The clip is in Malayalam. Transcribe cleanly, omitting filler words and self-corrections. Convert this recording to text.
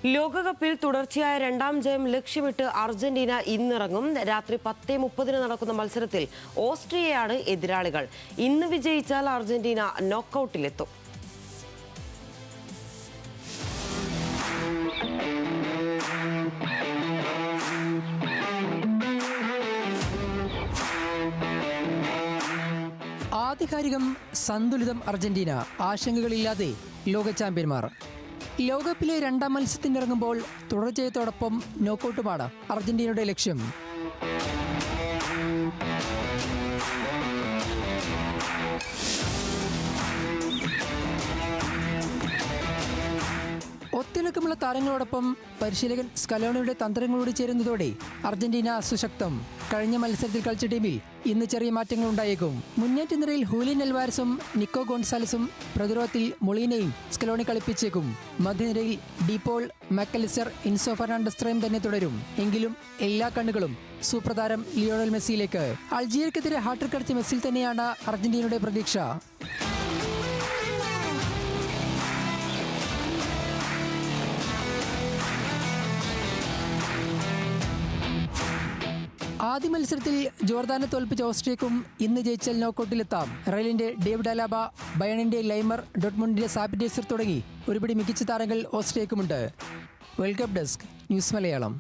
ലോകകപ്പിൽ തുടർച്ചയായ രണ്ടാം ജയം ലക്ഷ്യമിട്ട് അർജന്റീന ഇന്നിറങ്ങും. രാത്രി 10:30 നടക്കുന്ന മത്സരത്തിൽ ഓസ്ട്രിയയാണ് എതിരാളികൾ. ഇന്ന് വിജയിച്ചാൽ അർജന്റീന നോക്കൌട്ടിലെത്തും. ആധികാരികം, സന്തുലിതം അർജന്റീന. ആശങ്കകളില്ലാതെ ലോക ചാമ്പ്യന്മാർ. ലോകകപ്പിലെ രണ്ടാം മത്സരത്തിനിറങ്ങുമ്പോൾ തുടർജയത്തോടൊപ്പം നോക്കൌട്ടുമാണ് അർജന്റീനയുടെ ലക്ഷ്യം. ഒത്തിണക്കമുള്ള താരങ്ങളോടൊപ്പം പരിശീലകൻ സ്കലോണിയുടെ തന്ത്രങ്ങളോട് ചേരുന്നതോടെ അർജന്റീന സുശക്തം. കഴിഞ്ഞ മത്സരത്തിൽ കളിച്ച ടീമിൽ ഇന്ന് ചെറിയ മാറ്റങ്ങൾ ഉണ്ടായേക്കും. മുന്നേറ്റ നിരയിൽ ഹൂലിയൻ അൽവാരസും നിക്കോ ഗോൺസാലസും, പ്രതിരോധത്തിൽ മൊളീനയും സ്കലോണി കളിപ്പിച്ചേക്കും. മധ്യനിരയിൽ ഡിപോൾ, മക്കലിസ്റ്റർ, ഇൻസോ ഫെർണാണ്ടസ് ത്രയം തന്നെ തുടരും. എങ്കിലും എല്ലാ കണ്ണുകളും സൂപ്രതാരം ലിയോണൽ മെസ്സിയിലേക്ക്. അൾജീരിയക്കെതിരെ ഹാട്രിക് അടിച്ച മെസ്സിയിൽ തന്നെയാണ് അർജന്റീനയുടെ പ്രതീക്ഷ. ആദ്യ മത്സരത്തിൽ ജോർദാനെ തോൽപ്പിച്ച ഓസ്ട്രിയക്കും ഇന്ന് ജയിച്ചാൽ നോക്കൌട്ടിലെത്താം. റയലിന്റെ ഡേവിഡ് അലാബ, ബയണിന്റെ ലൈമർ, ഡോട്ട്മുണ്ടിന്റെ സാബിറ്റേസർ തുടങ്ങി ഒരുപിടി മികച്ച താരങ്ങൾ ഓസ്ട്രിയക്കുമുണ്ട്. World cup desk, news Malayalam.